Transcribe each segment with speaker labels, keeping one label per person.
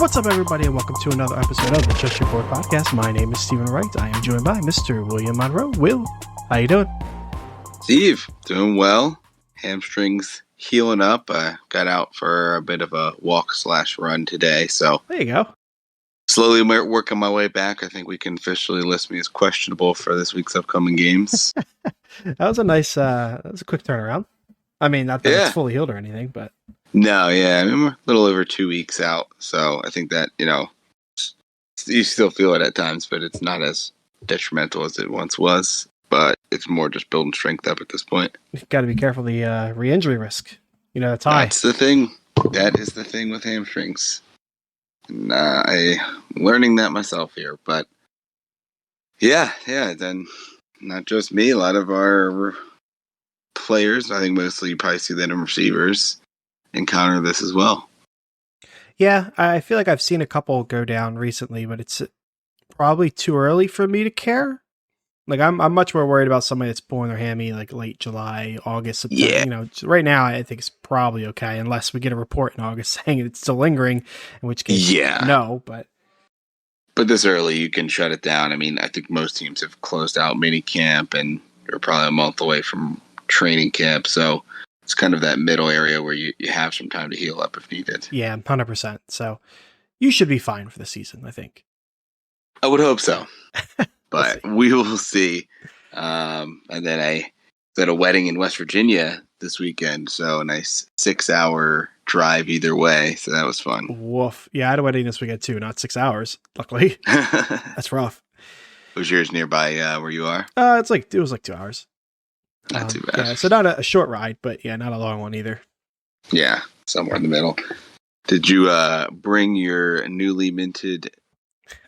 Speaker 1: What's up, everybody, and welcome to another episode of the Just Your Boy Podcast. My name is Stephen Wright. I am joined by Mr. William Monroe. Will, how you doing?
Speaker 2: Steve, doing well. Hamstrings healing up. I got out for a bit of a walk/run today, so
Speaker 1: There you go.
Speaker 2: slowly working my way back. I think we can officially list me as questionable for this week's upcoming games.
Speaker 1: That was a nice, that was a quick turnaround. I mean, not that
Speaker 2: Yeah.
Speaker 1: it's fully healed or anything, but
Speaker 2: No, yeah, I mean, we're a little over 2 weeks out, so I think that, you still feel it at times, but it's not as detrimental as it once was. But it's more just building strength up at this point.
Speaker 1: you've got to be careful the re-injury risk. You know, that's high.
Speaker 2: That's the thing. That is the thing with hamstrings. And, I'm learning that myself here, but yeah, then not just me, a lot of our players, I think mostly you probably see that in receivers, encounter this as well.
Speaker 1: Yeah, I feel like I've seen a couple go down recently, but it's probably too early for me to care. Like, I'm much more worried about somebody that's pulling their hammy like late July, August, September.
Speaker 2: Yeah.
Speaker 1: You know, right now I think it's probably okay, unless we get a report in August saying it's still lingering, in which case, no. But
Speaker 2: this early, you can shut it down. I mean, I think most teams have closed out mini camp and are probably a month away from training camp, so it's kind of that middle area where you have some time to heal up if needed.
Speaker 1: yeah, 100%. So you should be fine for the season, I think.
Speaker 2: I would hope so.
Speaker 1: We'll
Speaker 2: But we will see. And then I was at a wedding in West Virginia this weekend, so a nice 6-hour drive either way. So that was fun.
Speaker 1: Woof. Yeah, I had a wedding this weekend too, not 6 hours, luckily. That's rough.
Speaker 2: Was yours nearby where you are?
Speaker 1: It was like 2 hours.
Speaker 2: Not too bad.
Speaker 1: Yeah, so not a short ride, but yeah, not a long one either.
Speaker 2: Yeah, somewhere in the middle. Did you bring your newly minted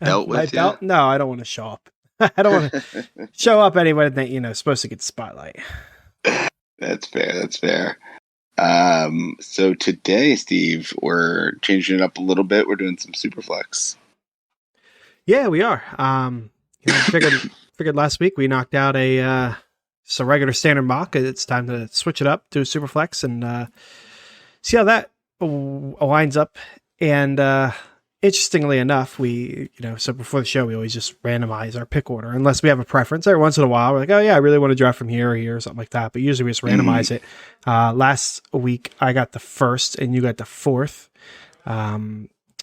Speaker 2: belt with you?
Speaker 1: Belt? No, I don't want to show up. I don't want to show up anyway that, you know, supposed to get the spotlight.
Speaker 2: That's fair. So today, Steve, we're changing it up a little bit. We're doing some Superflex.
Speaker 1: Yeah, we are. Figured last week we knocked out just a regular standard mock. It's time to switch it up to a Superflex and see how that winds up. And interestingly enough, so before the show, we always just randomize our pick order unless we have a preference. Every once in a while, we're like, oh yeah, I really want to draft from here or here or something like that. But usually we just randomize it. Last week, I got the first and you got the fourth.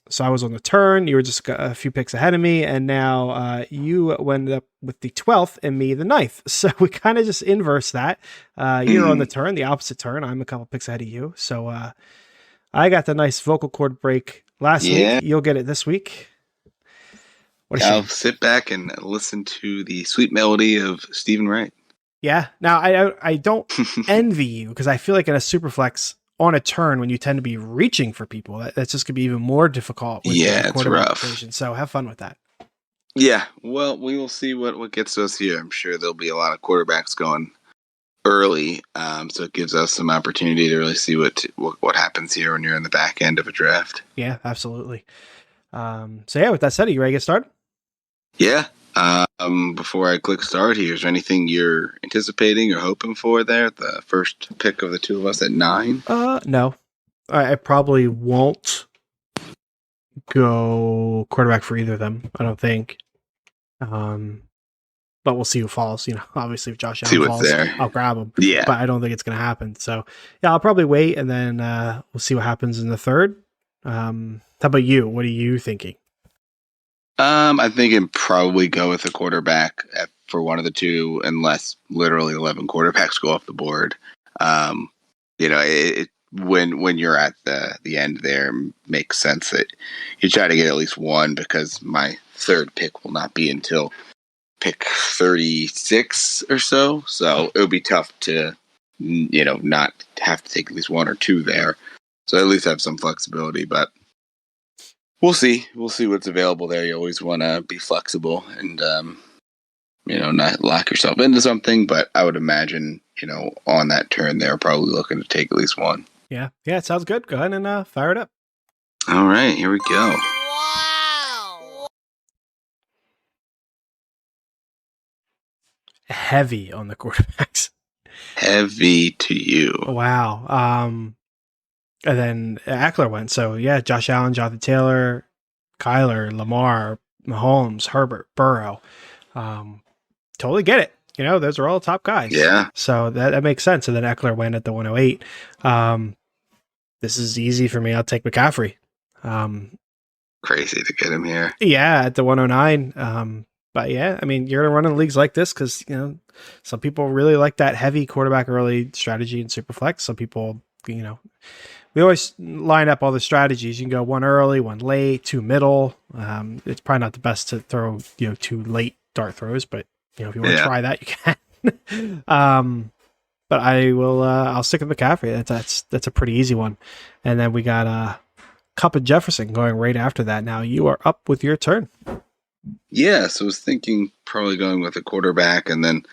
Speaker 1: So I was on the turn. You were just a few picks ahead of me. And now you went up with the 12th and me the 9th. So we kind of just inverse that. You're on the turn, the opposite turn. I'm a couple picks ahead of you. So I got the nice vocal cord break last week. You'll get it this week.
Speaker 2: I'll sit back and listen to the sweet melody of Stephen Wright.
Speaker 1: Yeah. Now, I don't envy you because I feel like in a Superflex on a turn when you tend to be reaching for people, that's just going to be even more difficult. With
Speaker 2: it's rough.
Speaker 1: Rotation. So have fun with that.
Speaker 2: Yeah. Well, we will see what gets us here. I'm sure there'll be a lot of quarterbacks going early. So it gives us some opportunity to really see what happens here when you're in the back end of a draft.
Speaker 1: Yeah, absolutely. So yeah, with that said, are you ready to get started?
Speaker 2: Yeah. Before I click start here, is there anything you're anticipating or hoping for there? The first pick of the two of us at 9?
Speaker 1: No. I probably won't go quarterback for either of them, I don't think. But we'll see who falls. You know, obviously if Josh Allen falls, I'll grab him.
Speaker 2: Yeah.
Speaker 1: But I don't think it's going to happen. So yeah, I'll probably wait and then we'll see what happens in the third. How about you? What are you thinking?
Speaker 2: I think I'd probably go with a quarterback for one of the two, unless literally 11 quarterbacks go off the board. When you're at the end there, it makes sense that you try to get at least one, because my third pick will not be until pick 36 or so. So it would be tough to, not have to take at least one or two there. So at least have some flexibility, but we'll see. We'll see what's available there. You always want to be flexible and, not lock yourself into something. But I would imagine, on that turn, they're probably looking to take at least one.
Speaker 1: Yeah, it sounds good. Go ahead and fire it up.
Speaker 2: All right, here we go.
Speaker 3: Wow.
Speaker 1: Heavy on the quarterbacks.
Speaker 2: Heavy to you.
Speaker 1: Wow. And then Eckler went. So yeah, Josh Allen, Jonathan Taylor, Kyler, Lamar, Mahomes, Herbert, Burrow. Totally get it. Those are all top guys.
Speaker 2: Yeah.
Speaker 1: So that makes sense. And then Eckler went at the 108. This is easy for me. I'll take McCaffrey.
Speaker 2: Crazy to get him here.
Speaker 1: Yeah, at the 109. But yeah, I mean, you're going to run in leagues like this because, some people really like that heavy quarterback early strategy in Superflex. Some people, we always line up all the strategies. You can go one early, one late, two middle. It's probably not the best to throw, two late dart throws, but if you want to try that, you can. But I'll stick with McCaffrey. That's a pretty easy one. And then we got Cup of Jefferson going right after that. Now you are up with your turn.
Speaker 2: Yeah, so I was thinking probably going with a quarterback and then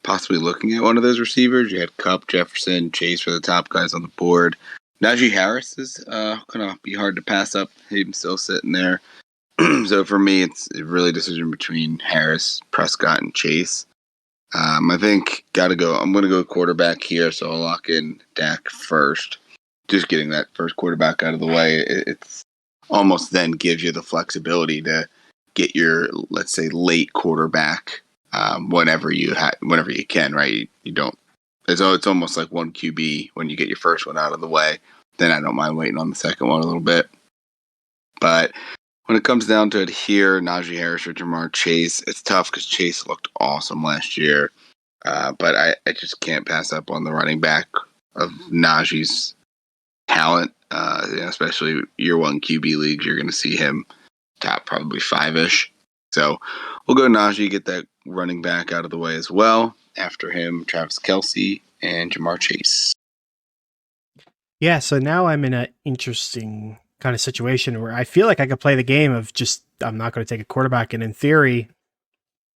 Speaker 2: possibly looking at one of those receivers. You had Cup, Jefferson, Chase for the top guys on the board. Najee Harris is going to be hard to pass up. He's still sitting there. So for me, it's really a decision between Harris, Prescott, and Chase. I think I'm going to go quarterback here, so I'll lock in Dak first. Just getting that first quarterback out of the way, it's almost then gives you the flexibility to get your, let's say, late quarterback whenever you can, right? You don't. It's almost like one QB when you get your first one out of the way. Then I don't mind waiting on the second one a little bit. But when it comes down to it here, Najee Harris or Jamar Chase, it's tough because Chase looked awesome last year. But I just can't pass up on the running back of Najee's talent, especially year one QB leagues. You're going to see him top probably 5-ish. So we'll go Najee, get that running back out of the way as well. After him, Travis Kelce and Jamar Chase.
Speaker 1: Yeah, so now I'm in an interesting kind of situation where I feel like I could play the game of just, I'm not going to take a quarterback, and in theory,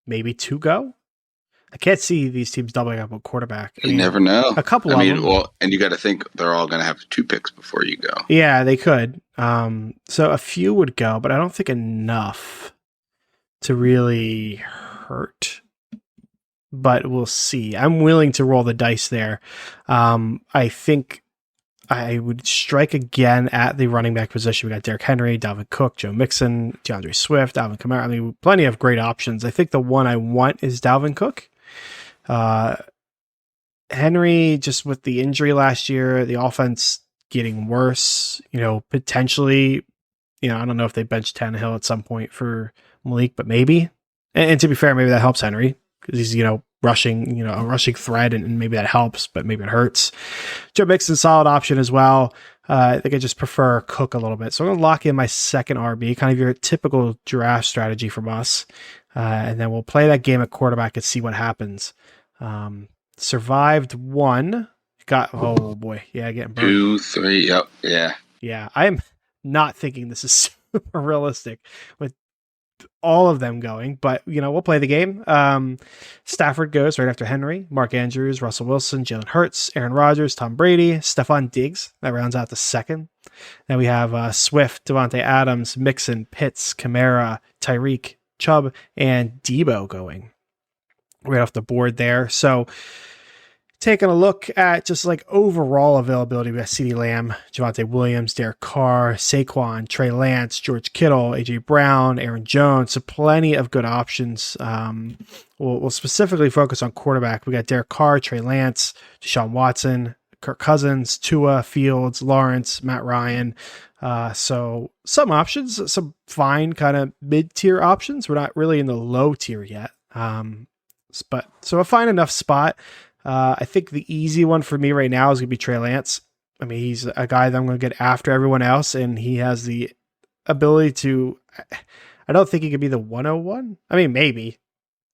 Speaker 1: maybe 2 go. I can't see these teams doubling up a quarterback.
Speaker 2: You never know.
Speaker 1: A couple of them.
Speaker 2: Well, and you got to think they're all going to have 2 picks before you go.
Speaker 1: Yeah, they could. So a few would go, but I don't think enough to really hurt. But we'll see. I'm willing to roll the dice there. I think I would strike again at the running back position. We got Derrick Henry, Dalvin Cook, Joe Mixon, DeAndre Swift, Alvin Kamara. I mean, plenty of great options. I think the one I want is Dalvin Cook. Henry, just with the injury last year, the offense getting worse, potentially, I don't know if they bench Tannehill at some point for Malik, but maybe. And to be fair, maybe that helps Henry because he's, rushing, a rushing threat, and maybe that helps, but maybe it hurts. Joe Mixon, solid option as well. I think I just prefer Cook a little bit. So I'm going to lock in my second RB, kind of your typical draft strategy from us. And then we'll play that game at quarterback and see what happens. Survived 1. Oh boy. Yeah, getting burned.
Speaker 2: 2, 3. Yep. Yeah.
Speaker 1: Yeah. I'm not thinking this is super realistic with all of them going, but we'll play the game. Stafford goes right after Henry, Mark Andrews, Russell Wilson, Jalen Hurts, Aaron Rodgers, Tom Brady, Stephon Diggs. That rounds out the second. Then we have Swift, Devontae Adams, Mixon, Pitts, Kamara, Tyreek, Chubb, and Debo going right off the board there. So taking a look at just like overall availability, we got CeeDee Lamb, Javonte Williams, Derek Carr, Saquon, Trey Lance, George Kittle, AJ Brown, Aaron Jones. So plenty of good options. We'll specifically focus on quarterback. We got Derek Carr, Trey Lance, Deshaun Watson, Kirk Cousins, Tua, Fields, Lawrence, Matt Ryan. So some options, some fine kind of mid-tier options. We're not really in the low tier yet. But so a fine enough spot. I think the easy one for me right now is going to be Trey Lance. I mean, he's a guy that I'm going to get after everyone else, and he has the ability to, I don't think he could be the 101. I mean, maybe.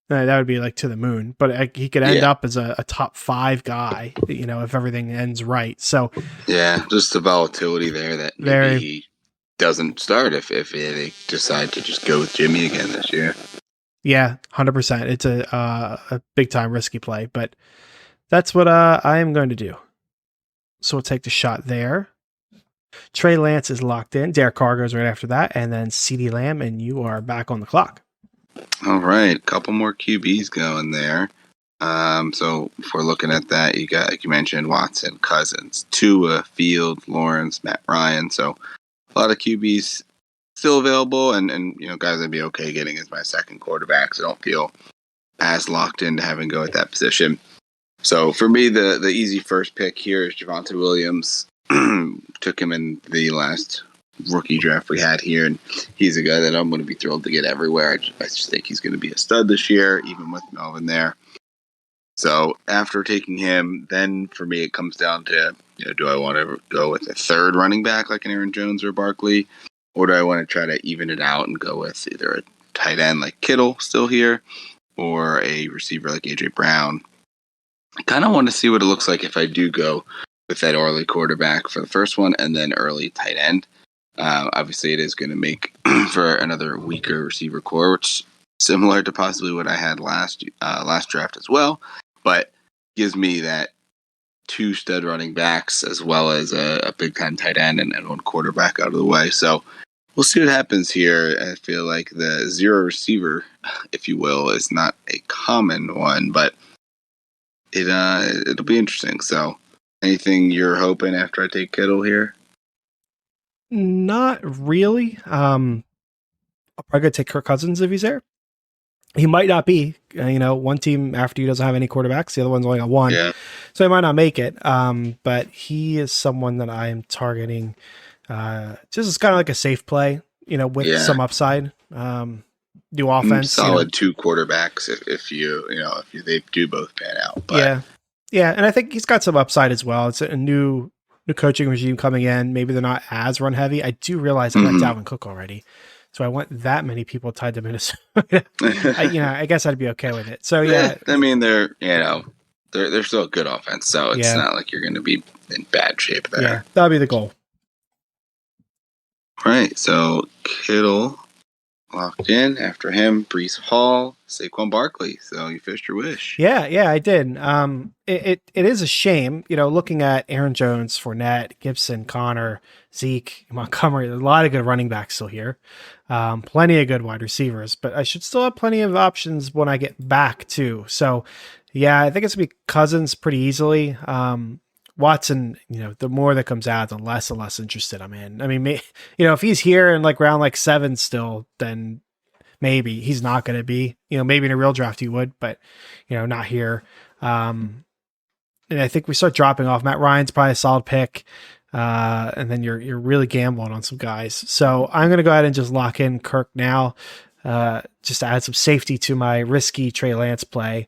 Speaker 1: That would be like to the moon, but he could end up as a top 5 guy, if everything ends right. So
Speaker 2: yeah, just the volatility there that maybe he doesn't start if they decide to just go with Jimmy again this year.
Speaker 1: Yeah, 100%. It's a big time risky play, but that's what I am going to do. So we'll take the shot there. Trey Lance is locked in. Derek Carr goes right after that, and then CeeDee Lamb, and you are back on the clock.
Speaker 2: All right, a couple more QBs going there. So if we're looking at that, you got, like you mentioned, Watson, Cousins, Tua, Fields, Lawrence, Matt Ryan. So a lot of QBs still available, and guys I'd be okay getting as my second quarterback. So I don't feel as locked into having to go at that position. So for me, the easy first pick here is Javonte Williams. Took him in the last rookie draft we had here, and he's a guy that I'm going to be thrilled to get everywhere. I just think he's going to be a stud this year, even with Melvin there. So after taking him, then for me it comes down to, do I want to go with a third running back like an Aaron Jones or Barkley, or do I want to try to even it out and go with either a tight end like Kittle still here, or a receiver like A.J. Brown? I kind of want to see what it looks like if I do go with that early quarterback for the first one and then early tight end. Obviously, it is going to make for another weaker receiver core, which is similar to possibly what I had last draft as well, but gives me that 2 stud running backs as well as a big time tight end and 1 quarterback out of the way. So we'll see what happens here. I feel like the 0 receiver, if you will, is not a common one, but it'll be interesting. So anything you're hoping after I take Kittle here?
Speaker 1: Not really. I'll probably go take Kirk Cousins if he's there. He might not be. One team after you doesn't have any quarterbacks. The other one's only got 1.
Speaker 2: Yeah.
Speaker 1: So he might not make it. But he is someone that I am targeting. Just as kind of like a safe play, with some upside. New offense.
Speaker 2: Solid 2 quarterbacks if they do both pan out. But
Speaker 1: Yeah. And I think he's got some upside as well. It's a new coaching regime coming in. Maybe they're not as run heavy. I do realize I got Dalvin Cook already. So I want that many people tied to Minnesota. I guess I'd be okay with it. So yeah,
Speaker 2: I mean they're still a good offense, so it's not like you're going to be in bad shape there.
Speaker 1: Yeah, that'll be the goal.
Speaker 2: Right. So Kittle locked in. After him, Breece Hall, Saquon Barkley. So you fished your wish.
Speaker 1: Yeah, I did. It is a shame, looking at Aaron Jones, Fournette, Gibson, Connor, Zeke, Montgomery. There's a lot of good running backs still here. Plenty of good wide receivers, but I should still have plenty of options when I get back too. So yeah, I think it's gonna be Cousins pretty easily. Watson, the more that comes out, the less and less interested I'm in. I mean, if he's here in like round 7 still, then maybe. He's not going to be. Maybe in a real draft he would, but not here. And I think we start dropping off. Matt Ryan's probably a solid pick, and then you're really gambling on some guys. So I'm going to go ahead and just lock in Kirk now, just to add some safety to my risky Trey Lance play.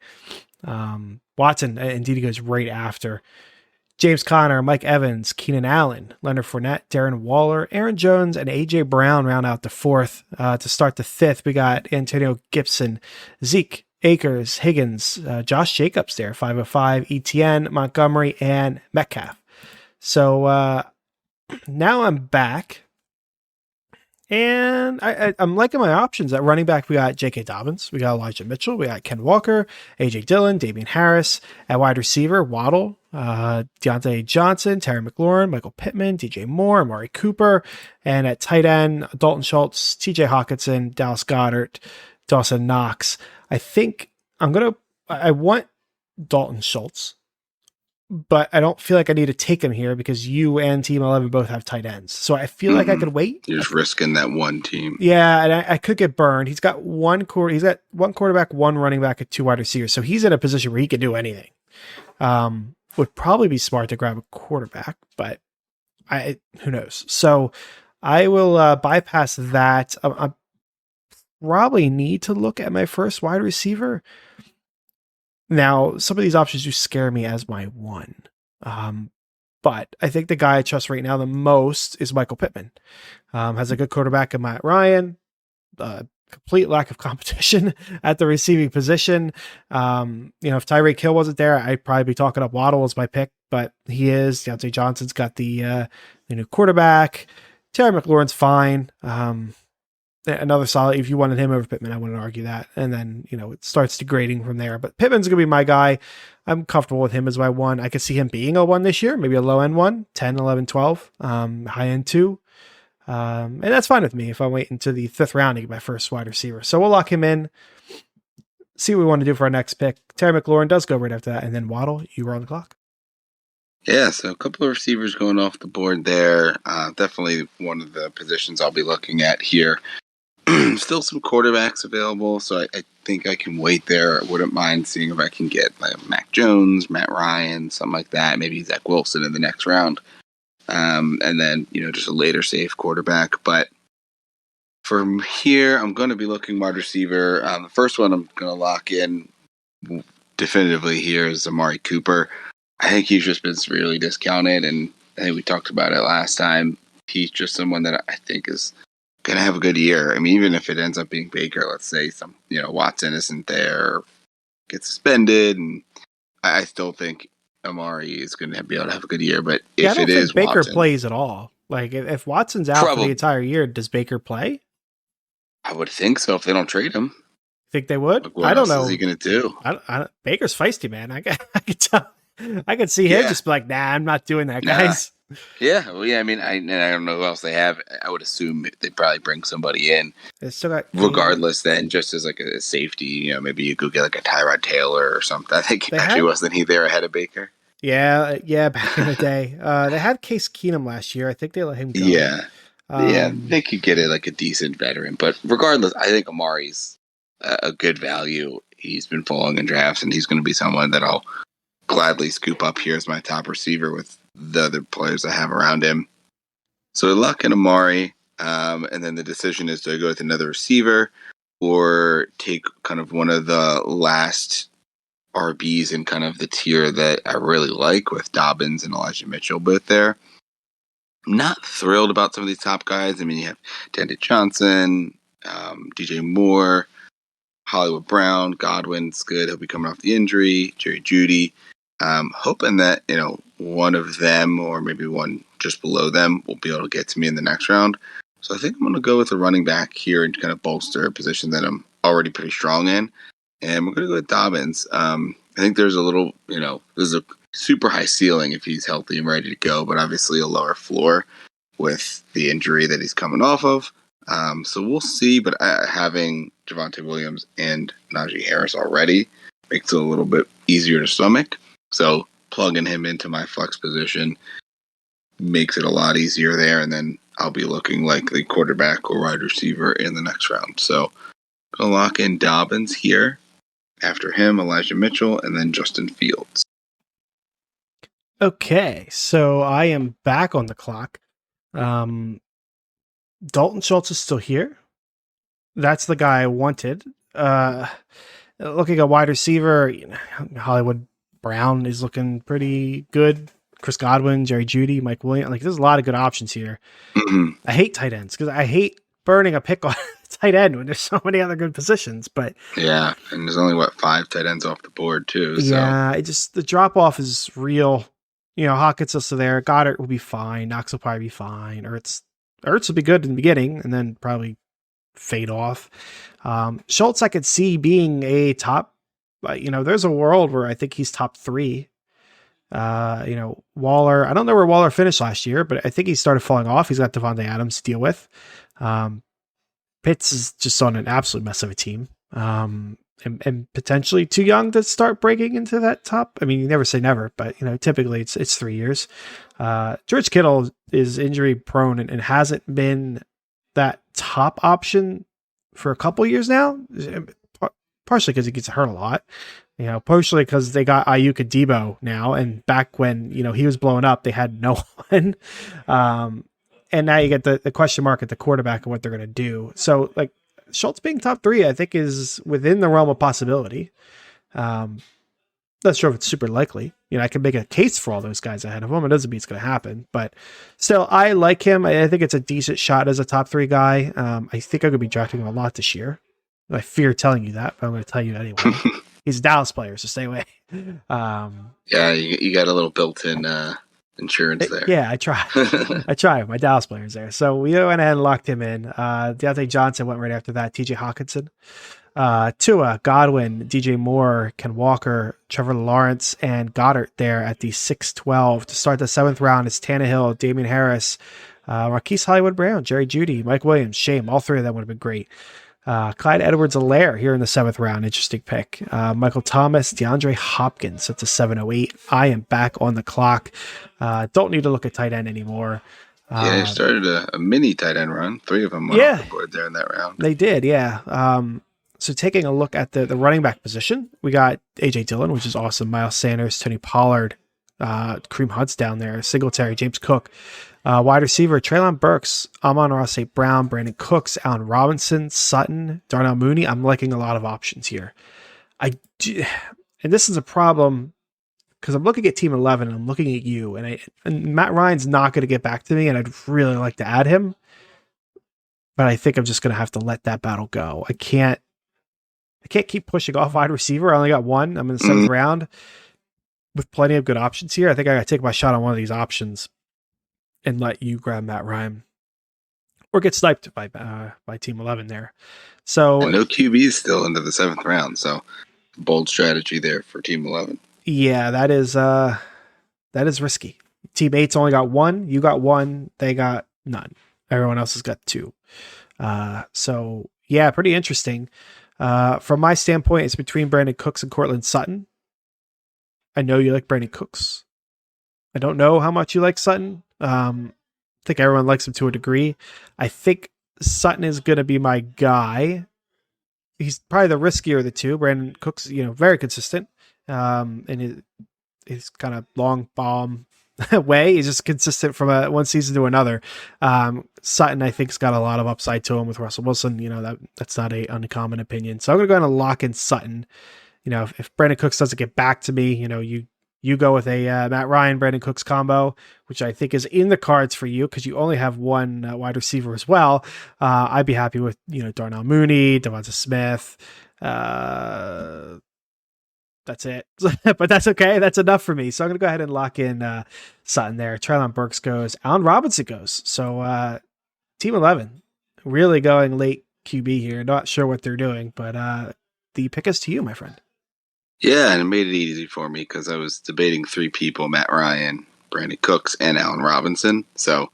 Speaker 1: Watson indeed he goes right after. James Conner, Mike Evans, Keenan Allen, Leonard Fournette, Darren Waller, Aaron Jones, and A.J. Brown round out the 4th. To start the 5th, we got Antonio Gibson, Zeke, Akers, Higgins, Josh Jacobs there, 505, ETN, Montgomery, and Metcalf. So now I'm back. And I'm liking my options. At running back, we got J.K. Dobbins, we got Elijah Mitchell, we got Ken Walker, A.J. Dillon, Damian Harris. At wide receiver, Waddle, Deontay Johnson, Terry McLaurin, Michael Pittman, DJ Moore, Amari Cooper. And at tight end, Dalton Schultz, TJ Hawkinson, Dallas Goedert, Dawson Knox. I think I want Dalton Schultz, but I don't feel like I need to take him here because you and Team 11 both have tight ends. So I feel like I could wait.
Speaker 2: You're just risking that one team.
Speaker 1: Yeah, and I could get burned. He's got one quarterback, 1 running back, and 2 wide receivers. So he's in a position where he can do anything. Would probably be smart to grab a quarterback, but who knows? So I will bypass that. I probably need to look at my first wide receiver. Now, some of these options do scare me as my 1. But I think the guy I trust right now the most is Michael Pittman. Has a good quarterback in Matt Ryan. Complete lack of competition at the receiving position. If Tyreek Hill wasn't there, I'd probably be talking up Waddle as my pick, but he is. Deontay Johnson's got the new quarterback. Terry McLaurin's fine. Another solid. If you wanted him over Pittman, I wouldn't argue that. And then, it starts degrading from there. But Pittman's going to be my guy. I'm comfortable with him as my 1. I could see him being a 1 this year, maybe a low end 1, 10, 11, 12, high end 2. And that's fine with me if I wait until the 5th round to get my first wide receiver. So we'll lock him in, see what we want to do for our next pick. Terry McLaurin does go right after that. And then Waddle, you were on the clock.
Speaker 2: Yeah, so a couple of receivers going off the board there. Definitely one of the positions I'll be looking at here. Still some quarterbacks available, so I think I can wait there. I wouldn't mind seeing if I can get like Mac Jones, Matt Ryan, something like that. Maybe Zach Wilson in the next round. And then, just a later safe quarterback. But from here, I'm going to be looking wide receiver. The first one I'm going to lock in definitively here is Amari Cooper. I think he's just been severely discounted, and I think we talked about it last time. He's just someone that I think is going to have a good year. I mean, even if it ends up being Baker, let's say Watson isn't there, gets suspended, and I still think Amari is going to be able to have a good year. But
Speaker 1: Yeah, I
Speaker 2: if
Speaker 1: don't
Speaker 2: it
Speaker 1: think
Speaker 2: is
Speaker 1: Baker
Speaker 2: Watson,
Speaker 1: plays at all. Like, if Watson's out for
Speaker 2: Probably.
Speaker 1: the entire year, does Baker play?
Speaker 2: I would think so if they don't trade him.
Speaker 1: Think they would?
Speaker 2: Like, what
Speaker 1: I don't
Speaker 2: else
Speaker 1: know.
Speaker 2: is he going to do?
Speaker 1: Baker's feisty, man. I could tell. I could see him just be like, nah, I'm not doing that, guys.
Speaker 2: Yeah, well, yeah. I mean, I don't know who else they have. I would assume they'd probably bring somebody in, regardless. Then, just as like a safety, maybe you could get like a Tyrod Taylor or something. I think wasn't he there ahead of Baker?
Speaker 1: Yeah, back in the day, they had Case Keenum last year. I think they let him go.
Speaker 2: Yeah, they could get like a decent veteran, but regardless, I think Amari's a good value. He's been falling in drafts, and he's going to be someone that I'll gladly scoop up here as my top receiver with the other players I have around him. So Luck and Amari, and then the decision is to go with another receiver or take kind of one of the last RBs in kind of the tier that I really like with Dobbins and Elijah Mitchell both there. I'm not thrilled about some of these top guys. I mean, you have Tandy Johnson, DJ Moore, Hollywood Brown, Godwin's good. He'll be coming off the injury. Jerry Jeudy. Hoping that, one of them or maybe one just below them will be able to get to me in the next round. So I think I'm going to go with a running back here and kind of bolster a position that I'm already pretty strong in. And we're going to go with Dobbins. I think there's a little, there's a super high ceiling if he's healthy and ready to go, but obviously a lower floor with the injury that he's coming off of. So we'll see, but having Javonte Williams and Najee Harris already makes it a little bit easier to stomach. So plugging him into my flex position makes it a lot easier there, and then I'll be looking like the quarterback or wide receiver in the next round. So I'll lock in Dobbins here. After him, Elijah Mitchell, and then Justin Fields.
Speaker 1: Okay, so I am back on the clock. Dalton Schultz is still here. That's the guy I wanted. Looking at wide receiver, Hollywood Brown is looking pretty good. Chris Godwin, Jerry Jeudy, Mike Williams. Like, there's a lot of good options here.
Speaker 2: Mm-hmm.
Speaker 1: I hate tight ends because I hate burning a pick on tight end when there's so many other good positions. But
Speaker 2: yeah, and there's only 5 tight ends off the board too. So.
Speaker 1: Yeah, the drop off is real. Hawkins is still there. Goddard will be fine. Knox will probably be fine. Ertz will be good in the beginning and then probably fade off. Schultz, I could see being a top. There's a world where I think he's top 3. Waller. I don't know where Waller finished last year, but I think he started falling off. He's got Devontae Adams to deal with. Pitts is just on an absolute mess of a team. And potentially too young to start breaking into that top. I mean, you never say never, but typically it's 3 years. George Kittle is injury prone and hasn't been that top option for a couple years now. Partially because he gets hurt a lot, partially because they got Ayuk and Debo now. And back when, he was blowing up, they had no one. And now you get the question mark at the quarterback and what they're going to do. So like, Schultz being top 3, I think, is within the realm of possibility. Not sure if it's super likely. I can make a case for all those guys ahead of him. It doesn't mean it's going to happen, but still, I like him. I think it's a decent shot as a top 3 guy. I think I'm going to be drafting him a lot this year. I fear telling you that, but I'm going to tell you anyway. He's a Dallas player, so stay away.
Speaker 2: Yeah, you got a little built-in insurance there.
Speaker 1: Yeah, I try. I try. My Dallas players there. So we went ahead and locked him in. Deontay Johnson went right after that. TJ Hawkinson. Tua, Godwin, DJ Moore, Ken Walker, Trevor Lawrence, and Goddard there at the 6-12. To start the 7th round is Tannehill, Damian Harris, Marquise Hollywood Brown, Jerry Jeudy, Mike Williams, Shame. All 3 of them would have been great. Clyde Edwards-Helaire here in the 7th round. Interesting pick. Michael Thomas, DeAndre Hopkins. That's a 708. I am back on the clock. Don't need to look at tight end anymore.
Speaker 2: Yeah, they started a mini tight end run. 3 of them went off the board there in that round.
Speaker 1: They did, yeah. So taking a look at the running back position, we got A.J. Dillon, which is awesome. Miles Sanders, Tony Pollard, Kareem Hunt's down there, Singletary, James Cook. Wide receiver, Treylon Burks, Amon-Ra St. Brown, Brandon Cooks, Allen Robinson, Sutton, Darnell Mooney. I'm liking a lot of options here. And this is a problem because I'm looking at Team 11 and I'm looking at you, and Matt Ryan's not going to get back to me, and I'd really like to add him, but I think I'm just going to have to let that battle go. I can't keep pushing off wide receiver. I only got one. I'm in the 7th round with plenty of good options here. I think I got to take my shot on one of these options and let you grab Matt Ryan or get sniped by Team 11 there. So
Speaker 2: and no QBs still into the 7th round. So bold strategy there for Team 11.
Speaker 1: Yeah, that is risky. Team 8's only got one. You got one. They got none. Everyone else has got 2. So yeah, pretty interesting. From my standpoint, it's between Brandon Cooks and Cortland Sutton. I know you like Brandon Cooks. I don't know how much you like Sutton. I think everyone likes him to a degree. I think Sutton is going to be my guy. He's probably the riskier of the two. Brandon Cooks, very consistent. And his kind of long bomb way. He's just consistent from one season to another. Sutton, I think, has got a lot of upside to him with Russell Wilson. That's not an uncommon opinion. So I'm going to go ahead and lock in Sutton. If Brandon Cooks doesn't get back to me, you go with a Matt Ryan, Brandon Cooks combo, which I think is in the cards for you because you only have one wide receiver as well. I'd be happy with, Darnell Mooney, Devonta Smith. That's it. But that's okay. That's enough for me. So I'm going to go ahead and lock in Sutton there. Treylon Burks goes. Allen Robinson goes. So Team 11 really going late QB here. Not sure what they're doing, but the pick is to you, my friend.
Speaker 2: Yeah, and it made it easy for me because I was debating 3 people, Matt Ryan, Brandon Cooks, and Allen Robinson. So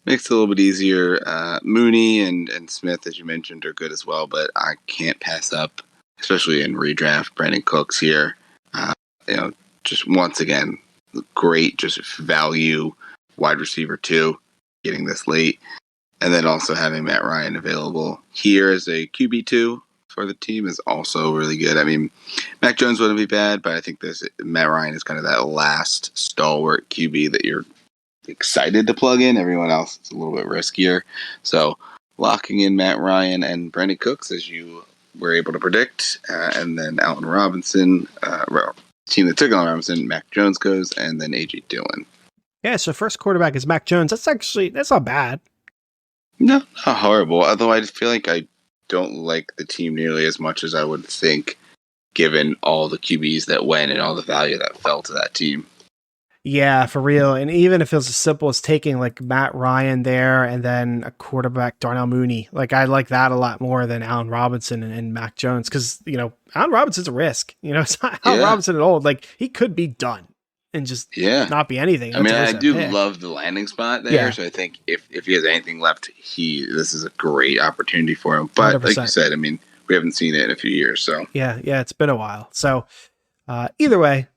Speaker 2: makes it a little bit easier. Mooney and Smith, as you mentioned, are good as well, but I can't pass up, especially in redraft, Brandon Cooks here. Just once again, great just value wide receiver 2, getting this late. And then also having Matt Ryan available here as a QB2 for the team is also really good. I mean, Mac Jones wouldn't be bad, but I think Matt Ryan is kind of that last stalwart QB that you're excited to plug in. Everyone else is a little bit riskier. So locking in Matt Ryan and Brandon Cooks, as you were able to predict, and then Allen Robinson, team that took Allen Robinson, Mac Jones goes, and then A.J. Dillon.
Speaker 1: Yeah, so first quarterback is Mac Jones. That's not bad.
Speaker 2: No, not horrible. Although I feel like I don't like the team nearly as much as I would think, given all the QBs that went and all the value that fell to that team.
Speaker 1: Yeah, for real. And even if it was as simple as taking like Matt Ryan there and then a quarterback, Darnell Mooney, like I like that a lot more than Allen Robinson and Mac Jones. Cause Allen Robinson's a risk, it's not Allen Robinson at all. Like he could be done and just not be anything.
Speaker 2: I mean, I do love the landing spot there. Yeah. So I think if he has anything left, this is a great opportunity for him. But 100%. Like you said, I mean, we haven't seen it in a few years. So
Speaker 1: yeah, it's been a while. So either way,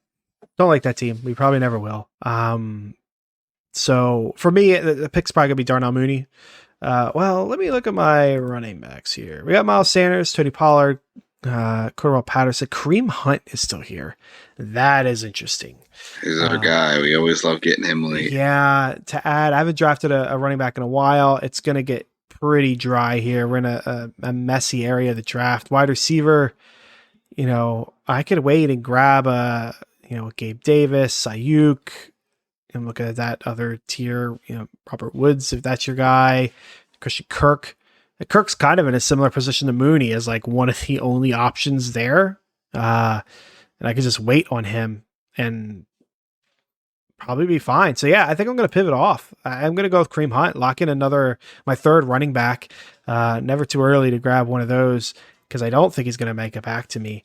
Speaker 1: don't like that team. We probably never will. So for me, the pick's probably gonna be Darnell Mooney. Well, let me look at my running backs here. We got Miles Sanders, Tony Pollard, Cordell Patterson. Kareem Hunt is still here. That is interesting.
Speaker 2: He's our guy. We always love getting him late.
Speaker 1: Yeah, to add, I haven't drafted a running back in a while. It's gonna get pretty dry here. We're in a messy area of the draft. Wide receiver, I could wait and grab Gabe Davis, Ayuk. I'm looking at that other tier, Robert Woods, if that's your guy, Christian Kirk. Kirk's kind of in a similar position to Mooney as like one of the only options there. And I could just wait on him and probably be fine. So yeah, I think I'm going to pivot off. I'm going to go with Kareem Hunt, lock in my 3rd running back. Never too early to grab one of those because I don't think he's going to make it back to me.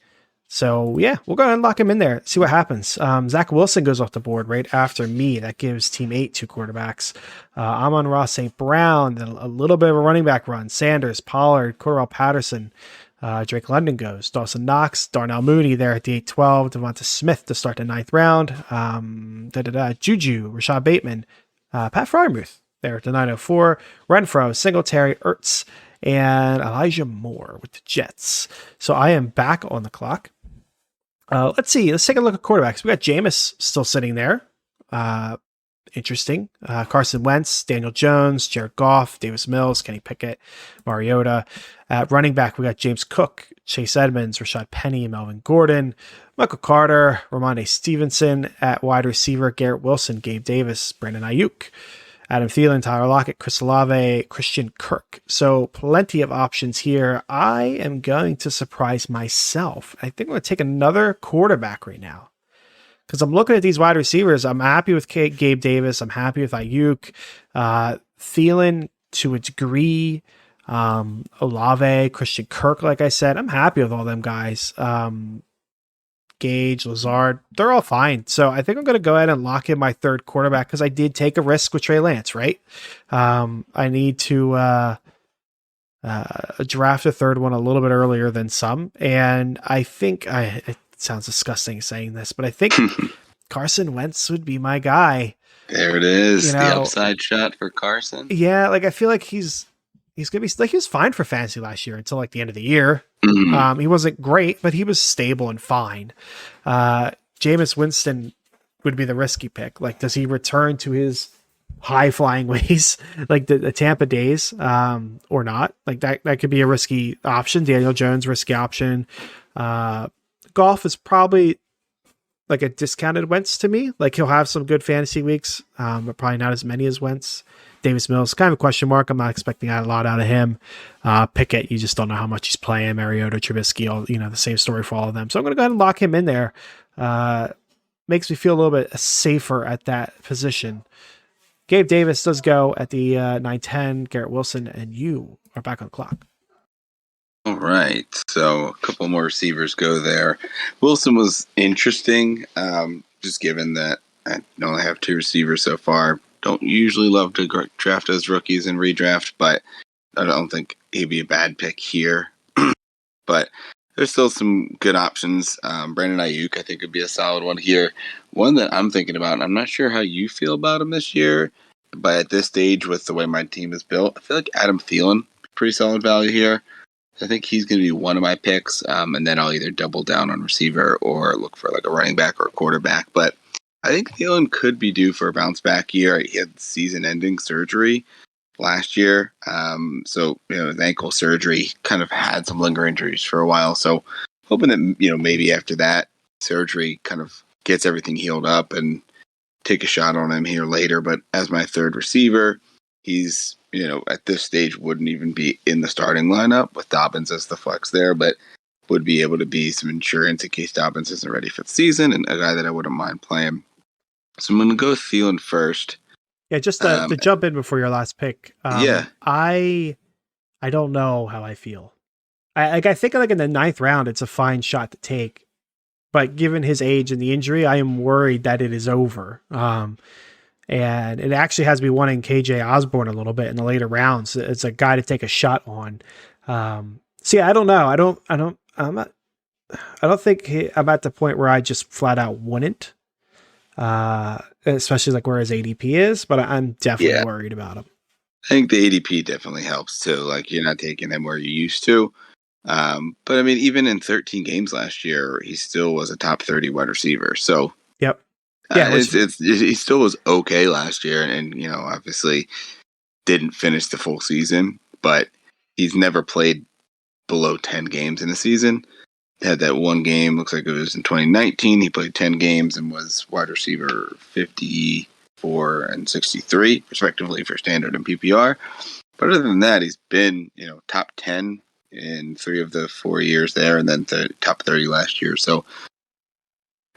Speaker 1: So yeah, we'll go ahead and lock him in there. See what happens. Zach Wilson goes off the board right after me. That gives Team 8 two quarterbacks. Amon-Ra St. Brown, then a little bit of a running back run. Sanders, Pollard, Cordell Patterson. Drake London goes. Dawson Knox, Darnell Mooney there at the 8-12. Devonta Smith to start the 9th round. Juju, Rashad Bateman, Pat Fryermuth there at the 904. Renfro, Singletary, Ertz, and Elijah Moore with the Jets. So I am back on the clock. Let's see. Let's take a look at quarterbacks. We got Jameis still sitting there. Interesting. Carson Wentz, Daniel Jones, Jared Goff, Davis Mills, Kenny Pickett, Mariota. At running back, we got James Cook, Chase Edmonds, Rashad Penny, Melvin Gordon, Michael Carter, Ramondre Stevenson. At wide receiver, Garrett Wilson, Gabe Davis, Brandon Ayuk, Adam Thielen, Tyler Lockett, Chris Olave, Christian Kirk. So plenty of options here. I am going to surprise myself. I think I'm going to take another quarterback right now because I'm looking at these wide receivers. I'm happy with Gabe Davis. I'm happy with Ayuk. Thielen to a degree. Olave, Christian Kirk, like I said. I'm happy with all them guys. Gage, Lazard, they're all fine. So I think I'm going to go ahead and lock in my third quarterback because I did take a risk with Trey Lance, right? I need to draft a third one a little bit earlier than some. And I think, it sounds disgusting saying this, but I think Carson Wentz would be my guy.
Speaker 2: There it is. The upside shot for Carson.
Speaker 1: Yeah, like I feel like he's going to be like he was fine for fantasy last year until like the end of the year.
Speaker 2: Mm-hmm.
Speaker 1: He wasn't great, but he was stable and fine. Jameis Winston would be the risky pick. Like, does he return to his high flying ways, like the Tampa days, or not? Like that could be a risky option. Daniel Jones, risky option. Golf is probably like a discounted Wentz to me. Like he'll have some good fantasy weeks, but probably not as many as Wentz. Davis Mills, kind of a question mark. I'm not expecting a lot out of him. Pickett, you just don't know how much he's playing. Mariota, Trubisky, all the same story for all of them. So I'm going to go ahead and lock him in there. Makes me feel a little bit safer at that position. Gabe Davis does go at the 9-10. Garrett Wilson and you are back on the clock.
Speaker 2: All right. So a couple more receivers go there. Wilson was interesting, just given that I only have 2 receivers so far. Don't usually love to draft as rookies and redraft, but I don't think he'd be a bad pick here. But there's still some good options. Brandon Ayuk, I think, would be a solid one here. One that I'm thinking about, and I'm not sure how you feel about him this year, but at this stage with the way my team is built, I feel like Adam Thielen, pretty solid value here. I think he's going to be one of my picks, and then I'll either double down on receiver or look for like a running back or a quarterback. But I think Thielen could be due for a bounce back year. He had season-ending surgery last year, so his ankle surgery kind of had some lingering injuries for a while. So hoping that maybe after that surgery kind of gets everything healed up and take a shot on him here later. But as my third receiver, he's at this stage wouldn't even be in the starting lineup with Dobbins as the flex there, but would be able to be some insurance in case Dobbins isn't ready for the season and a guy that I wouldn't mind playing. So I'm going to go Thielen first.
Speaker 1: Yeah, just to jump in before your last pick. I don't know how I feel. I think like in the 9th round, it's a fine shot to take, but given his age and the injury, I am worried that it is over. And it actually has me wanting KJ Osborne a little bit in the later rounds. It's a guy to take a shot on. So yeah, I don't know. I don't think I'm at the point where I just flat out wouldn't. Especially like where his ADP is, but I'm definitely worried about him.
Speaker 2: I think the ADP definitely helps too. Like you're not taking him where you used to. But I mean, even in 13 games last year, he still was a top 30 wide receiver. So
Speaker 1: yep. Yeah,
Speaker 2: he still was okay last year, and obviously didn't finish the full season, but he's never played below 10 games in a season. Had that one game, looks like it was in 2019. He played 10 games and was wide receiver 54 and 63, respectively, for standard and PPR. But other than that, he's been, top 10 in 3 of the 4 years there, and then top 30 last year. So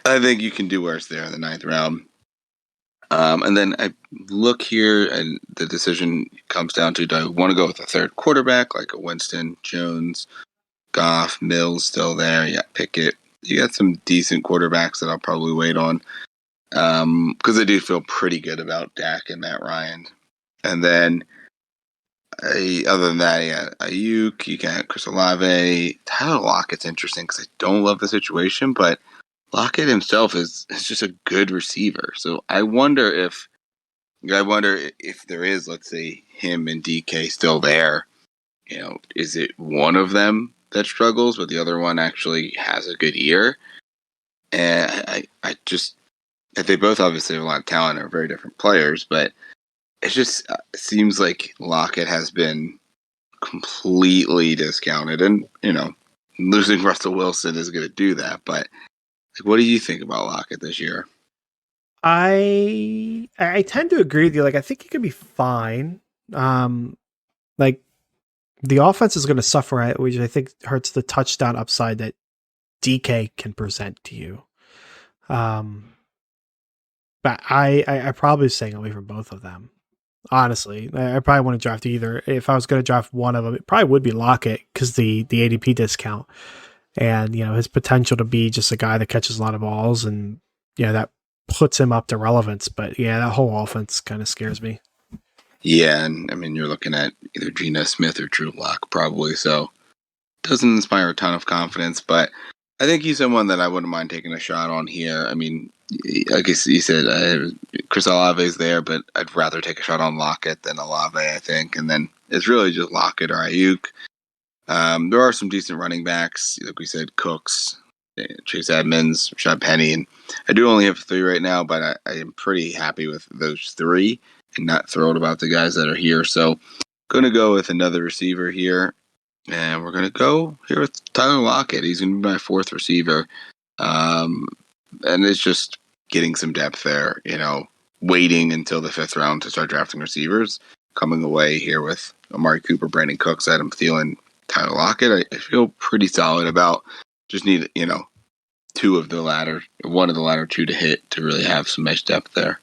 Speaker 2: I think you can do worse there in the 9th round. And then I look here, and the decision comes down to, do I want to go with a third quarterback, like a Winston, Jones, Goff, Mills still there? Yeah, Pickett, you got some decent quarterbacks that I'll probably wait on. Because I do feel pretty good about Dak and Matt Ryan. And then, other than that, yeah, Ayuk, you got Chris Olave. Tyler Lockett's interesting because I don't love the situation, but Lockett himself is just a good receiver. So I wonder if there is, let's say, him and DK still there. Is it one of them that struggles, but the other one actually has a good year? And they both obviously have a lot of talent and are very different players, but it just seems like Lockett has been completely discounted. And, losing Russell Wilson is going to do that. But what do you think about Lockett this year?
Speaker 1: I tend to agree with you. Like, I think he could be fine. Like, the offense is going to suffer, which I think hurts the touchdown upside that DK can present to you. But I probably staying away from both of them. Honestly, I probably wouldn't draft either. If I was going to draft one of them, it probably would be Lockett because the ADP discount and his potential to be just a guy that catches a lot of balls and that puts him up to relevance. But yeah, that whole offense kind of scares me.
Speaker 2: Yeah, and I mean you're looking at either Geno Smith or Drew Lock probably, so it doesn't inspire a ton of confidence. But I think he's someone that I wouldn't mind taking a shot on here. I mean, I guess you said Chris Olave is there, but I'd rather take a shot on Lockett than Olave, I think. And then it's really just Lockett or Ayuk. There are some decent running backs, like we said, Cooks, Chase Edmonds, Rashad Penny, and I do only have 3 right now, but I am pretty happy with those 3 and not thrilled about the guys that are here. So going to go with another receiver here, and we're going to go here with Tyler Lockett. He's going to be my 4th receiver. And it's just getting some depth there, waiting until the 5th round to start drafting receivers. Coming away here with Amari Cooper, Brandon Cooks, Adam Thielen, Tyler Lockett. I feel pretty solid about. Just need, one of the latter 2 to hit to really have some nice depth there.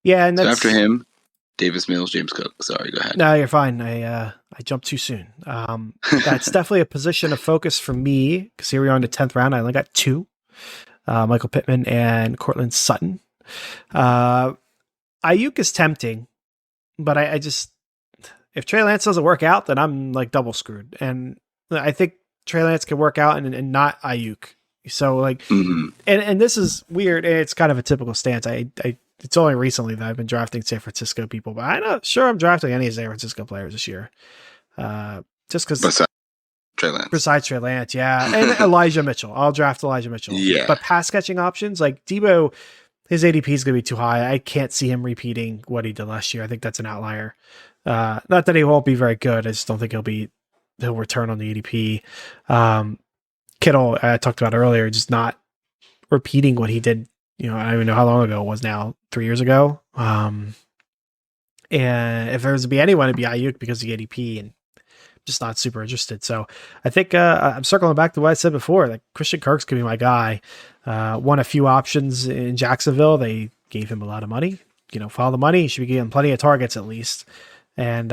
Speaker 1: Yeah, and
Speaker 2: so after him, Davis Mills, James Cook. Sorry, go ahead.
Speaker 1: No, you're fine. I jumped too soon. That's definitely a position of focus for me because here we are in the 10th round. I only got 2. Michael Pittman and Cortland Sutton. Ayuk is tempting, but I just, if Trey Lance doesn't work out, then I'm like double screwed. And I think Trey Lance can work out and not Ayuk. So like, and this is weird. It's kind of a typical stance. It's only recently that I've been drafting San Francisco people, but I'm not sure I'm drafting any San Francisco players this year. Just because. Besides Trey Lance, yeah. And Elijah Mitchell. I'll draft Elijah Mitchell.
Speaker 2: Yeah.
Speaker 1: But pass catching options, like Debo, his ADP is going to be too high. I can't see him repeating what he did last year. I think that's an outlier. Not that he won't be very good. I just don't think he'll return on the ADP. Kittle, I talked about earlier, just not repeating what he did. I don't even know how long ago it was now, 3 years ago. And if there was to be anyone, it'd be Ayuk because of the ADP and just not super interested. So I think I'm circling back to what I said before. Like Christian Kirk's could be my guy. Won a few options in Jacksonville. They gave him a lot of money. Follow the money. He should be getting plenty of targets at least. And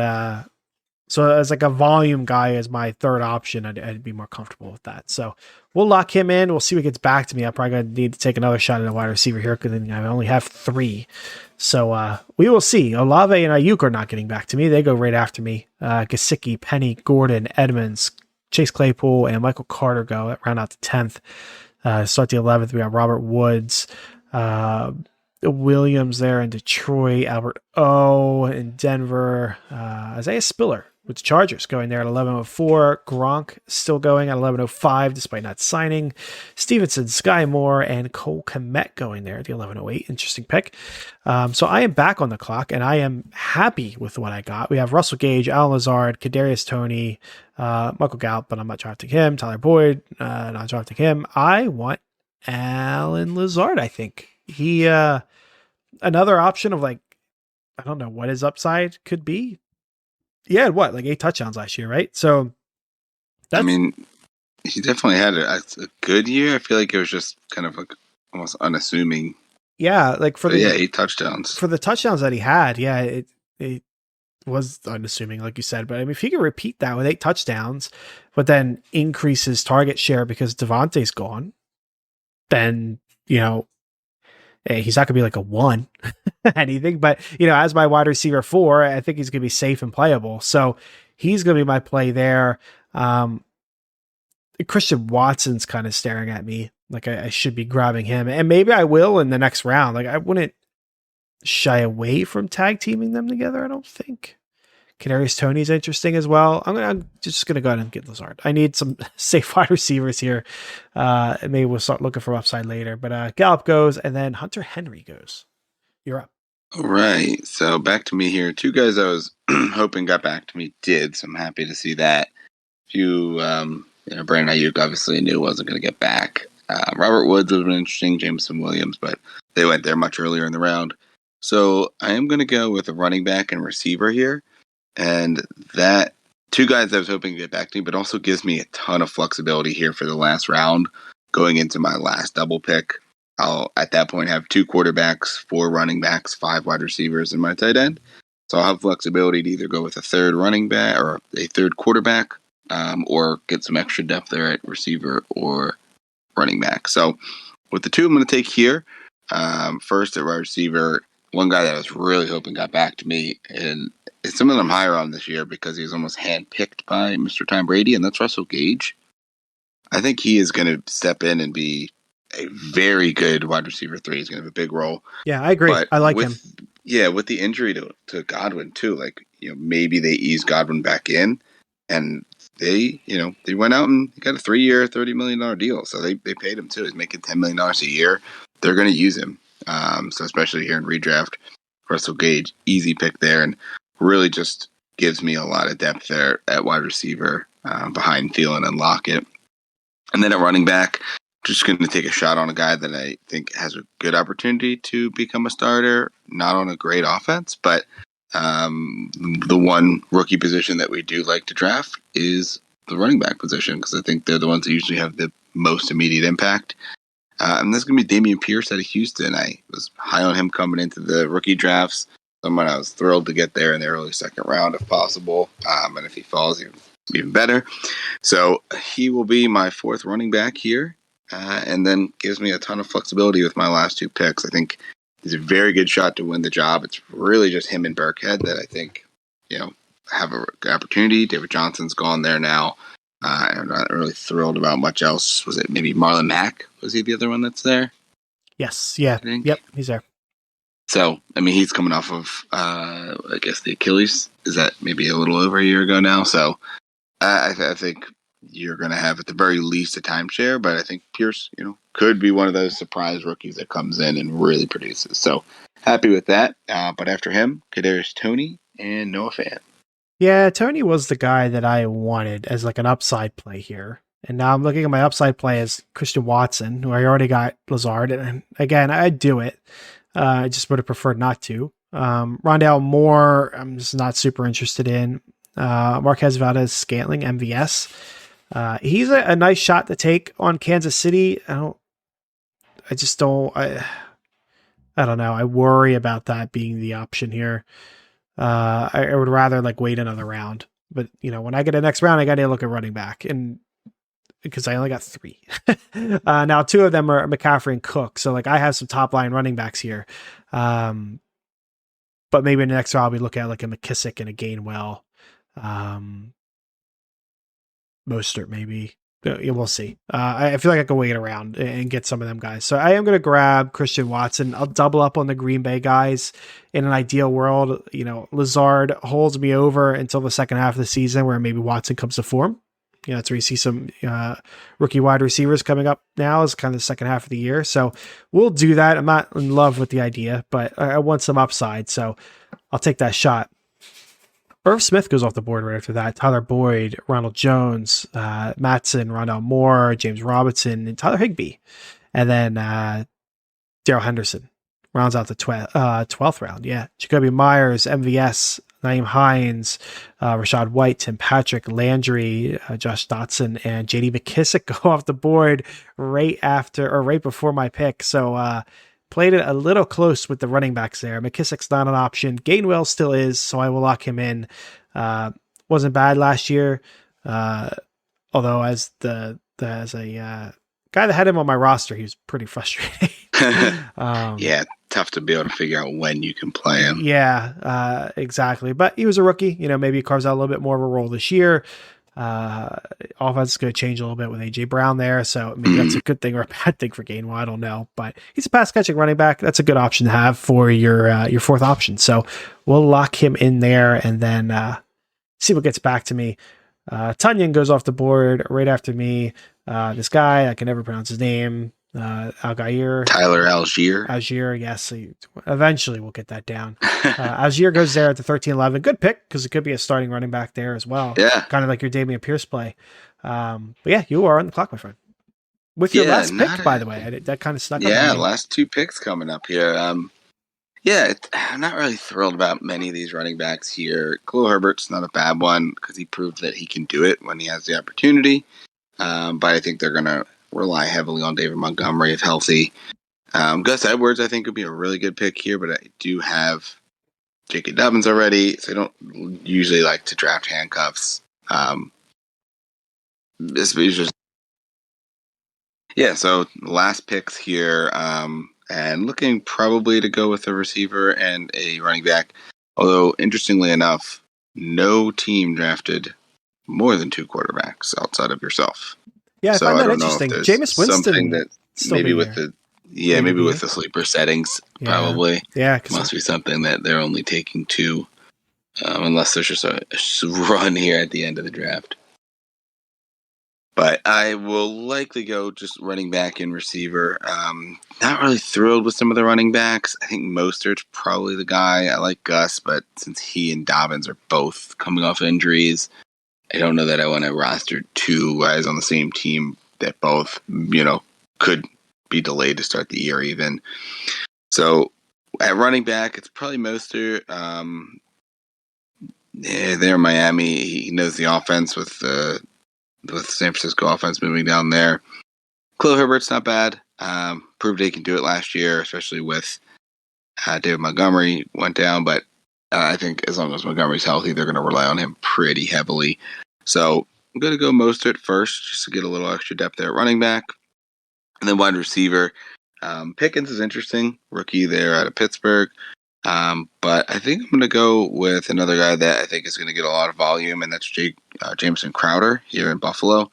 Speaker 1: so as like a volume guy as my 3rd option, I'd be more comfortable with that. So we'll lock him in. We'll see what gets back to me. I'm probably going to need to take another shot at a wide receiver here because I only have 3. So we will see. Olave and Ayuk are not getting back to me. They go right after me. Gesicki, Penny, Gordon, Edmonds, Chase Claypool, and Michael Carter go at round out the 10th. Start the 11th. We got Robert Woods, Williams there in Detroit, Albert O in Denver, Isaiah Spiller with the Chargers going there at 11:04. Gronk still going at 11:05 despite not signing. Stevenson, Sky Moore, and Cole Kmet going there at the 11:08. Interesting pick. So I am back on the clock, and I am happy with what I got. We have Russell Gage, Alan Lazard, Kadarius Toney, Michael Gallup, but I'm not drafting him. Tyler Boyd, not drafting him. I want Alan Lazard, I think. He, another option of like, I don't know what his upside could be. He had like 8 touchdowns last year, right? So,
Speaker 2: I mean, he definitely had a good year. I feel like it was just kind of like almost unassuming.
Speaker 1: Yeah, like
Speaker 2: 8 touchdowns.
Speaker 1: For the touchdowns that he had, yeah, it was unassuming, like you said. But I mean, if he could repeat that with 8 touchdowns, but then increase his target share because Devontae's gone, then, he's not going to be like a 1 anything, but as my wide receiver 4, I think he's going to be safe and playable. So he's going to be my play there. Christian Watson's kind of staring at me like I should be grabbing him, and maybe I will in the next round. Like I wouldn't shy away from tag teaming them together. I don't think. Kadarius Toney's interesting as well. I'm just gonna go ahead and get Lazard. I need some safe wide receivers here. Maybe we'll start looking for upside later. But Gallup goes, and then Hunter Henry goes. You're up.
Speaker 2: All right, so back to me here. 2 guys I was hoping got back to me did, so I'm happy to see that. Brandon Ayuk obviously knew wasn't going to get back. Robert Woods would have been interesting, Jameson Williams, but they went there much earlier in the round. So I am going to go with a running back and receiver here. And that 2 guys I was hoping to get back to, but also gives me a ton of flexibility here for the last round going into my last double pick. I'll at that point have 2 quarterbacks, 4 running backs, 5 wide receivers in my tight end. So I'll have flexibility to either go with a 3rd running back or a 3rd quarterback, or get some extra depth there at receiver or running back. So with the 2 I'm going to take here, first at wide receiver, one guy that I was really hoping got back to me, and it's someone I'm higher on this year because he was almost handpicked by Mr. Tom Brady, and that's Russell Gage. I think he is going to step in and be a very good wide receiver 3. He's going to have a big role.
Speaker 1: Yeah, I agree.
Speaker 2: But
Speaker 1: I like him.
Speaker 2: Yeah, with the injury to Godwin too, maybe they ease Godwin back in, and they went out and got a 3-year, $30 million deal. So they paid him too. He's making $10 million a year. They're going to use him. So especially here in redraft, Russell Gage, easy pick there, and really just gives me a lot of depth there at wide receiver behind Thielen and Lockett. And then at running back, just going to take a shot on a guy that I think has a good opportunity to become a starter, not on a great offense, but the one rookie position that we do like to draft is the running back position, because I think they're the ones that usually have the most immediate impact. And that's going to be Dameon Pierce out of Houston. I was high on him coming into the rookie drafts. Someone I was thrilled to get there in the early 2nd round if possible. And if he falls, even better. So he will be my 4th running back here, and then gives me a ton of flexibility with my last 2 picks. I think he's a very good shot to win the job. It's really just him and Burkhead that I think, have a good opportunity. David Johnson's gone there now. I'm not really thrilled about much else. Was it maybe Marlon Mack? Was he the other one that's there?
Speaker 1: Yes. Yeah. Yep. He's there.
Speaker 2: So, he's coming off of, I guess, the Achilles. Is that maybe a little over a year ago now? So, I think you're going to have, at the very least, a timeshare. But I think Pierce, could be one of those surprise rookies that comes in and really produces. So, happy with that. But after him, Kadarius Toney and Noah Fant.
Speaker 1: Yeah, Toney was the guy that I wanted as like an upside play here. And now I'm looking at my upside play as Christian Watson, who I already got Lazard. And again, I'd do it. I just would have preferred not to. Rondale Moore, I'm just not super interested in. Marquez Valdez-Scantling, MVS. He's a nice shot to take on Kansas City. I don't know. I worry about that being the option here. I would rather wait another round, but when I get a next round, I got to look at running back, and because I only got 3. Now 2 of them are McCaffrey and Cook. So I have some top line running backs here. But maybe in the next round, we look at a McKissick and a Gainwell, Mostert maybe. We'll see. I feel like I can wait around and get some of them guys. So I am going to grab Christian Watson. I'll double up on the Green Bay guys. In an ideal world, Lazard holds me over until the second half of the season where maybe Watson comes to form. That's where you see some rookie wide receivers coming up now is kind of the second half of the year. So we'll do that. I'm not in love with the idea, but I want some upside. So I'll take that shot. Irv Smith goes off the board right after that. Tyler Boyd, Ronald Jones, Mattson, Rondale Moore, James Robinson, and Tyler Higbee. And then Darrell Henderson rounds out the 12th round. Yeah. Jacoby Myers, MVS, Naeem Hines, Rashad White, Tim Patrick, Landry, Josh Dotson, and JD McKissick go off the board right after or right before my pick. So played it a little close with the running backs there. McKissick's not an option. Gainwell still is, so I will lock him in. Wasn't bad last year, although as a guy that had him on my roster, he was pretty frustrating.
Speaker 2: Yeah, tough to be able to figure out when you can play him.
Speaker 1: Yeah, exactly. But he was a rookie. Maybe he carves out a little bit more of a role this year. Offense is going to change a little bit with AJ Brown there, so maybe that's a good thing or a bad thing for Gainwell. I don't know, but he's a pass catching running back. That's a good option to have for your fourth option. So we'll lock him in there and then see what gets back to me. Tunyon goes off the board right after me. This guy, I can never pronounce his name. Algier.
Speaker 2: Tyler Algier.
Speaker 1: Algier, yes. Eventually we'll get that down. Algier goes there at the 13-11. Good pick because it could be a starting running back there as well.
Speaker 2: Yeah.
Speaker 1: Kind of like your Damian Pierce play. But yeah, you are on the clock, my friend. With your last pick, by the way. That kind of snuck up.
Speaker 2: Yeah, last 2 picks coming up here. I'm not really thrilled about many of these running backs here. Khalil Herbert's not a bad one because he proved that he can do it when he has the opportunity. But I think they're going to rely heavily on David Montgomery if healthy. Gus Edwards, I think, would be a really good pick here, but I do have J.K. Dobbins already, so I don't usually like to draft handcuffs. This is just... Yeah, so last picks here, and looking probably to go with a receiver and a running back. Although, interestingly enough, no team drafted more than 2 quarterbacks outside of yourself.
Speaker 1: Yeah, I find that interesting. Jameis Winston,
Speaker 2: that maybe with the with the sleeper settings, probably.
Speaker 1: Yeah,
Speaker 2: must be something that they're only taking 2, unless there's just a run here at the end of the draft. But I will likely go just running back and receiver. Not really thrilled with some of the running backs. I think Mostert's probably the guy. I like Gus, but since he and Dobbins are both coming off injuries, I don't know that I want to roster 2 guys on the same team that both, could be delayed to start the year even. So at running back, it's probably Mostert. They're in Miami. He knows the offense with San Francisco offense moving down there. Khalil Herbert's not bad. Proved he can do it last year, especially with David Montgomery went down, but I think as long as Montgomery's healthy, they're going to rely on him pretty heavily. So I'm going to go Mostert first, just to get a little extra depth there at running back. And then wide receiver. Pickens is interesting. Rookie there out of Pittsburgh. But I think I'm going to go with another guy that I think is going to get a lot of volume, and that's Jamison Crowder here in Buffalo.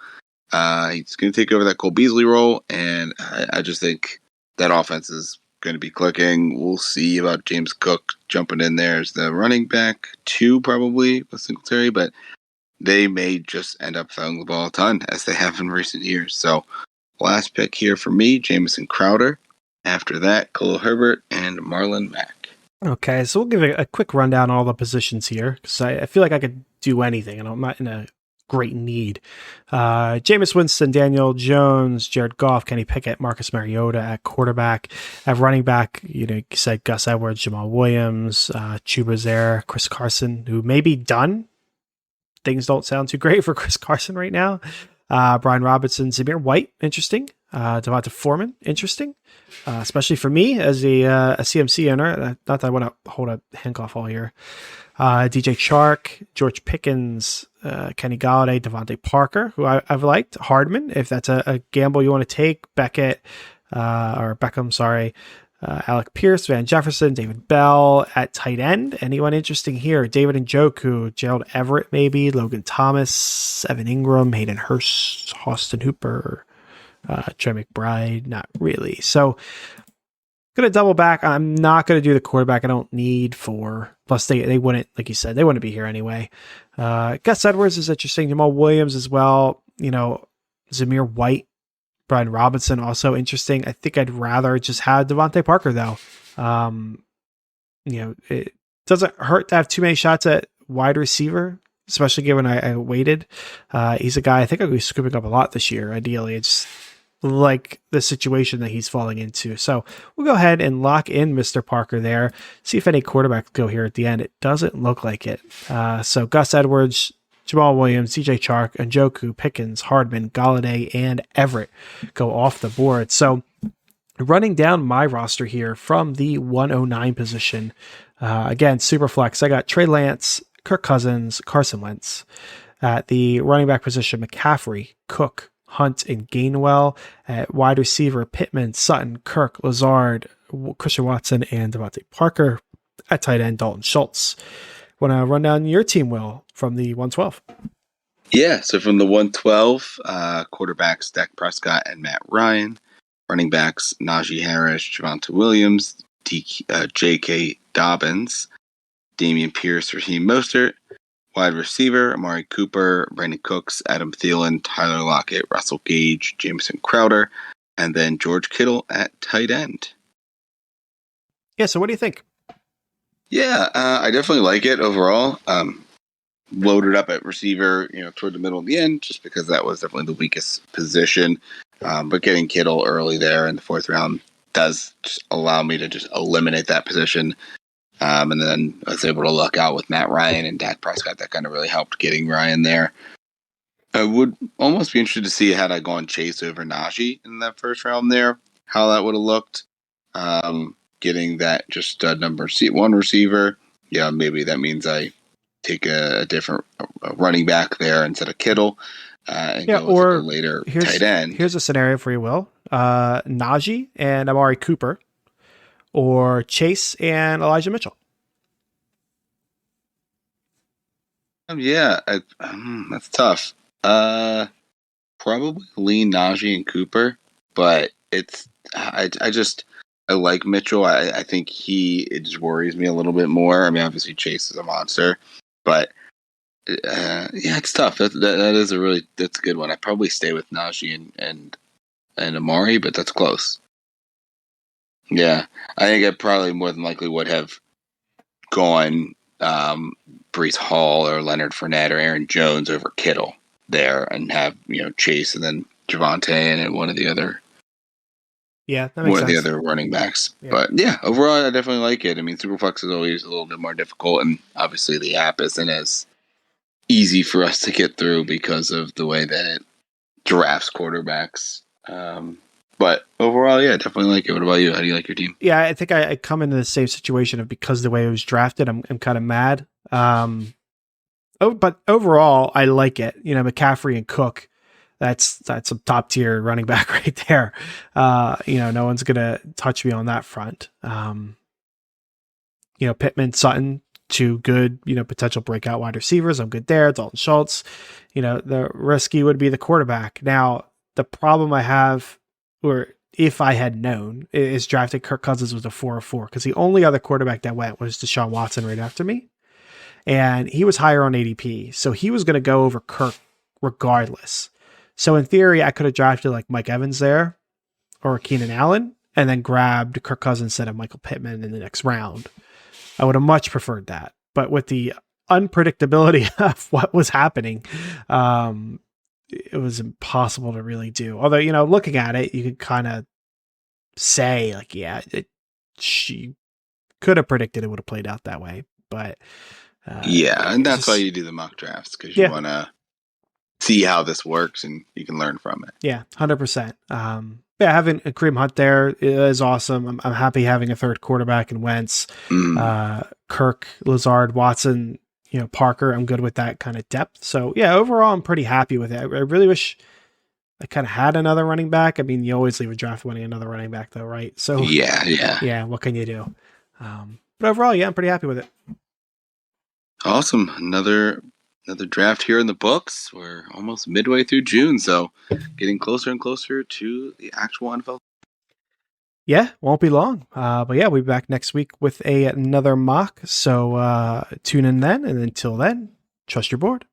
Speaker 2: He's going to take over that Cole Beasley role, and I just think that offense is going to be clicking. We'll see about James Cook jumping in there as the running back 2 probably with Singletary, but they may just end up throwing the ball a ton as they have in recent years. So last pick here for me, Jamison Crowder. After that, Khalil Herbert and Marlon Mack.
Speaker 1: Okay, so we'll give a quick rundown on all the positions here because I feel like I could do anything and I'm not in a great need. Jameis Winston, Daniel Jones, Jared Goff, Kenny Pickett, Marcus Mariota at quarterback. At running back, you said Gus Edwards, Jamal Williams, Chuba's there, Chris Carson, who may be done. Things don't sound too great for Chris Carson right now. Brian Robinson, Zamir White, interesting. Devonta Foreman, interesting. Especially for me as a CMC owner. Not that I want to hold a handcuff all year. DJ Chark, George Pickens, Kenny Galladay, Devontae Parker, who I've liked. Hardman, if that's a gamble you want to take. Beckham, Alec Pierce, Van Jefferson, David Bell at tight end. Anyone interesting here? David Njoku, Gerald Everett maybe, Logan Thomas, Evan Ingram, Hayden Hurst, Austin Hooper, Trey McBride, not really. So going to double back. I'm not going to do the quarterback. I don't need 4. Plus they wouldn't, like you said, they wouldn't be here anyway. Gus Edwards is interesting. Jamal Williams as well. Zamir White, Brian Robinson, also interesting. I think I'd rather just have Devontae Parker though. It doesn't hurt to have too many shots at wide receiver, especially given I waited. He's a guy I think I'll be scooping up a lot this year. Ideally, it's like the situation that he's falling into. So we'll go ahead and lock in Mr. Parker there. See if any quarterbacks go here at the end. It doesn't look like it. So Gus Edwards, Jamal Williams, DJ Chark, Njoku, Pickens, Hardman, Galladay, and Everett go off the board. So running down my roster here from the 109 position, again, Superflex, I got Trey Lance, Kirk Cousins, Carson Wentz. At the running back position, McCaffrey, Cook, Hunt, and Gainwell. At wide receiver, Pittman, Sutton, Kirk, Lazard, Christian Watson, and Devontae Parker. At tight end, Dalton Schultz. Want to run down your team, Will, from the 112?
Speaker 2: Yeah, so from the 112, quarterbacks Dak Prescott and Matt Ryan. Running backs Najee Harris, Javonte Williams, J.K. Dobbins, Damian Pierce, Raheem Mostert. Wide receiver Amari Cooper, Brandon Cooks, Adam Thielen, Tyler Lockett, Russell Gage, Jameson Crowder, and then George Kittle at tight end.
Speaker 1: Yeah, so what do you think?
Speaker 2: Yeah, I definitely like it overall. Loaded up at receiver, toward the middle of the end, just because that was definitely the weakest position. But getting Kittle early there in the 4th round does just allow me to just eliminate that position. And then I was able to luck out with Matt Ryan and Dak Prescott. That kind of really helped getting Ryan there. I would almost be interested to see had I gone Chase over Najee in that 1st round there, how that would have looked. Getting that just number 1 receiver, maybe that means I take a different running back there instead of Kittle, and go with a later tight end.
Speaker 1: Here's a scenario for you, Will. Najee and Amari Cooper, or Chase and Elijah Mitchell.
Speaker 2: That's tough. Probably lean Najee and Cooper, but I like Mitchell. I think it just worries me a little bit more. I mean, obviously Chase is a monster, but it's tough. That is that's a good one. I probably stay with Najee and Amari, but that's close. Yeah, I think I probably more than likely would have gone Breece Hall or Leonard Fournette or Aaron Jones over Kittle there, and have Chase and then Javonte and one of the other.
Speaker 1: Yeah, that makes sense.
Speaker 2: One of the other running backs. Yeah. But yeah, overall, I definitely like it. I mean, Superflex is always a little bit more difficult, and obviously the app isn't as easy for us to get through because of the way that it drafts quarterbacks. But overall, yeah, definitely like it. What about you? How do you like your team?
Speaker 1: Yeah, I think I come into the same situation of because the way it was drafted, I'm kind of mad. But overall, I like it. McCaffrey and Cook, that's a top tier running back right there. No one's gonna touch me on that front. Pittman, Sutton, 2 good, potential breakout wide receivers. I'm good there. Dalton Schultz. The risky would be the quarterback. Now, the problem I have, or if I had known, is drafting Kirk Cousins with a 404, because the only other quarterback that went was Deshaun Watson right after me. And he was higher on ADP. So he was going to go over Kirk regardless. So in theory, I could have drafted like Mike Evans there or Keenan Allen and then grabbed Kirk Cousins instead of Michael Pittman in the next round. I would have much preferred that. But with the unpredictability of what was happening, it was impossible to really do. Although, looking at it, you could kind of say like, yeah, she could have predicted it would have played out that way. But
Speaker 2: and that's why you do the mock drafts, because you want to see how this works and you can learn from it.
Speaker 1: Yeah, 100%. Having a Kareem Hunt there is awesome. I'm happy having a 3rd quarterback in Wentz, Kirk, Lazard, Watson, Parker. I'm good with that kind of depth. So yeah, overall, I'm pretty happy with it. I really wish I kind of had another running back. I mean, you always leave a draft winning another running back though, right? So yeah. What can you do? But overall, yeah, I'm pretty happy with it.
Speaker 2: Awesome. Another draft here in the books. We're almost midway through June, so getting closer and closer to the actual NFL.
Speaker 1: Yeah, won't be long. But yeah, we'll be back next week with another mock. So tune in then, and until then, trust your board.